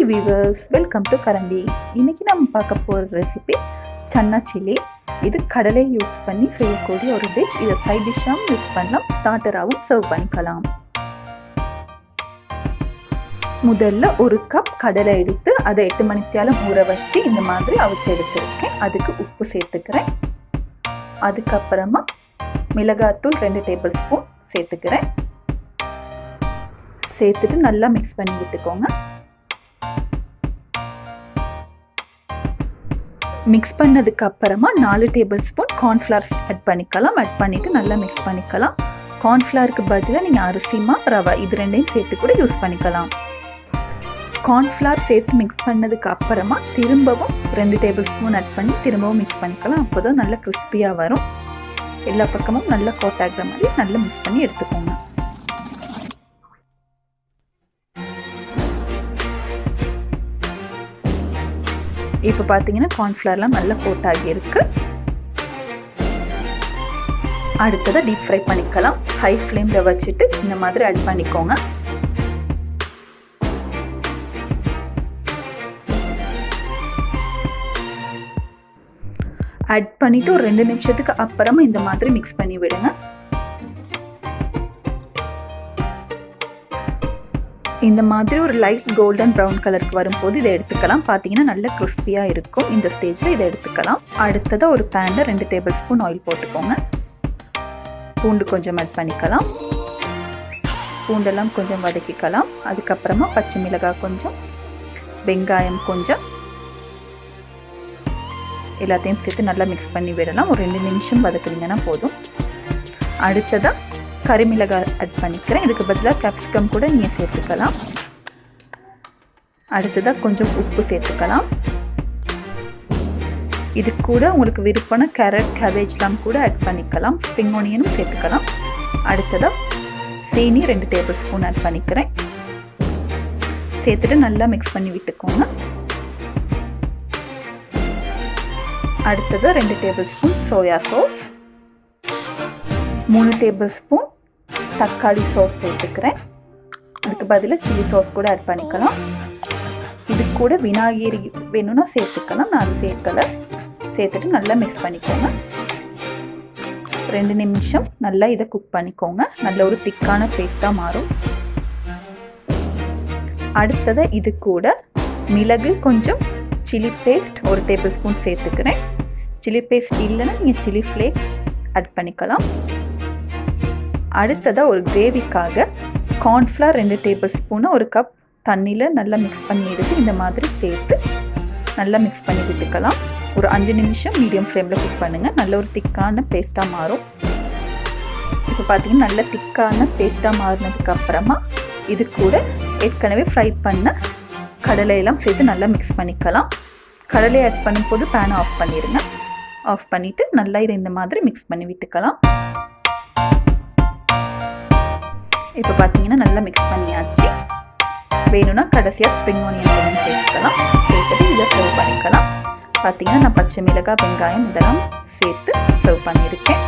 viewers, welcome to Karan-Dees. இன்னைக்கு நம்ம பார்க்க போற ரெசிபி Channa Chilli. இது கடலை யூஸ் பண்ணி செய்யக்கூடிய ஒரு டிஷ். இத சைட் டிஷ்ஷாவும் யூஸ் பண்ணலாம், ஸ்டார்டராவும் சர்வ் பண்ணிக்கலாம். முதல்ல ஒரு கப் கடலை எடுத்து அதை 8 மணித்தியாலம் ஊற வச்சு இந்த மாதிரி அவிச்சு எடுத்துருக்கேன். அதுக்கு உப்பு சேர்த்துக்கிறேன். அதுக்கப்புறமா மிளகாத்தூள் 2 டேபிள் ஸ்பூன் சேர்த்துக்கிறேன். சேர்த்துட்டு நல்லா மிக்ஸ் பண்ணி விட்டுக்கோங்க. மிக்ஸ் பண்ணதுக்கு அப்புறமா 4 டேபிள் ஸ்பூன் கார்ன்ஃப்ளவர் ஆட் பண்ணிக்கலாம். ஆட் பண்ணிட்டு நல்லா மிக்ஸ் பண்ணிக்கலாம். கார்ன்ஃப்ளவருக்கு பதிலாக நீங்கள் அரிசி மாவு, ரவை இது ரெண்டையும் சேர்த்து கூட யூஸ் பண்ணிக்கலாம். கார்ன்ஃப்ளவர் சேர்த்து மிக்ஸ் பண்ணதுக்கு அப்புறமா திரும்பவும் 2 டேபிள் ஸ்பூன் ஆட் பண்ணி திரும்பவும் மிக்ஸ் பண்ணிக்கலாம். அப்போ தான் நல்லா கிறிஸ்பியாக வரும். எல்லா பக்கமும் நல்லா கோட் ஆகிற மாதிரி நல்லா மிக்ஸ் பண்ணி எடுத்துக்கோங்க. இப்போ பார்த்தீங்கன்னா கார்ன்ஃப்ளவர்லாம் நல்லா கோட் ஆகியிருக்கு. அடுத்ததாக டீப் ஃப்ரை பண்ணிக்கலாம். ஹை ஃப்ளேமில் வச்சுட்டு இந்த மாதிரி ஆட் பண்ணிக்கோங்க. ஆட் பண்ணிவிட்டு ஒரு 2 நிமிஷத்துக்கு அப்புறமா இந்த மாதிரி மிக்ஸ் பண்ணி விடுங்க. இந்த மாதிரி ஒரு லைட் கோல்டன் ப்ரௌன் கலருக்கு வரும்போது இதை எடுத்துக்கலாம். பார்த்தீங்கன்னா நல்ல கிறிஸ்பியாக இருக்கும். இந்த ஸ்டேஜில் இதை எடுத்துக்கலாம். அடுத்ததாக ஒரு பேனில் 2 டேபிள் ஸ்பூன் ஆயில் போட்டுக்கோங்க. பூண்டு கொஞ்சம் ஆட் பண்ணிக்கலாம். பூண்டெல்லாம் கொஞ்சம் வதக்கிக்கலாம். அதுக்கப்புறமா பச்சை மிளகாய் கொஞ்சம், வெங்காயம் கொஞ்சம், எல்லாத்தையும் சேர்த்து நல்லா மிக்ஸ் பண்ணி விடலாம். ஒரு 2 நிமிஷம் வதக்குறீங்கன்னா போதும். அடுத்ததாக கறிமிளகாய் ஆட் பண்ணிக்கிறேன். இதுக்கு பதிலாக கேப்சிகம் கூட நீங்கள் சேர்த்துக்கலாம். அடுத்ததாக கொஞ்சம் உப்பு சேர்த்துக்கலாம். இது கூட உங்களுக்கு விருப்பமான கேரட், கேபேஜ்லாம் கூட ஆட் பண்ணிக்கலாம். ஸ்ப்ரிங் ஆனியனும் சேர்த்துக்கலாம். அடுத்ததாக சீனி 2 டேபிள் ஸ்பூன் ஆட் பண்ணிக்கிறேன். சேர்த்துட்டு நல்லா மிக்ஸ் பண்ணி விட்டுக்கோங்க. அடுத்ததாக 2 table spoon soya sauce, 3 table spoon தக்காளி சாஸ் சேர்த்துக்கிறேன். அதுக்கு பதிலாக சில்லி சாஸ் கூட ஆட் பண்ணிக்கலாம். இது கூட வினாகிரி வேணும்னா சேர்த்துக்கலாம். நான் அது சேர்க்கலை. சேர்த்துட்டு நல்லா மிக்ஸ் பண்ணிக்கோங்க. 2 நிமிஷம் நல்லா இதை குக் பண்ணிக்கோங்க. நல்ல ஒரு திக்கான பேஸ்ட்டாக மாறும். அடுத்ததாக இது கூட மிளகு கொஞ்சம், சில்லி பேஸ்ட் 1 டேபிள் ஸ்பூன் சேர்த்துக்கிறேன். சில்லி பேஸ்ட் இல்லைன்னா நீங்கள் சில்லி ஃப்ளேக்ஸ் ஆட் பண்ணிக்கலாம். அடுத்ததாக ஒரு கிரேவிக்காக கார்ன்ஃப்ளவர் 2 டேபிள் ஸ்பூனை ஒரு கப் தண்ணியில் நல்லா மிக்ஸ் பண்ணி எடுத்து இந்த மாதிரி சேர்த்து நல்லா மிக்ஸ் பண்ணி விட்டுக்கலாம். ஒரு 5 நிமிஷம் மீடியம் ஃப்ளேமில் குக் பண்ணுங்கள். நல்ல ஒரு திக்கான பேஸ்ட்டாக மாறும். இப்போ பார்த்தீங்கன்னா நல்ல திக்கான பேஸ்ட்டாக மாறினதுக்கு அப்புறமா இது கூட ஏற்கனவே ஃப்ரை பண்ண கடலையெல்லாம் சேர்த்து நல்லா மிக்ஸ் பண்ணிக்கலாம். கடலை ஆட் பண்ணும்போது பேனை ஆஃப் பண்ணிடுங்க. ஆஃப் பண்ணிவிட்டு நல்லா இதை இந்த மாதிரி மிக்ஸ் பண்ணி விட்டுக்கலாம். இப்போ பார்த்தீங்கன்னா நல்லா மிக்ஸ் பண்ணியாச்சு. வேணும்னா கடைசியாக ஸ்ப்ரிங் ஆனியன் சேர்த்துக்கலாம். சேர்த்துட்டு இதை சர்வ் பண்ணிக்கலாம். பார்த்தீங்கன்னா நான் பச்சை மிளகாய், வெங்காயம் இதெல்லாம் சேர்த்து சர்வ் பண்ணியிருக்கேன்.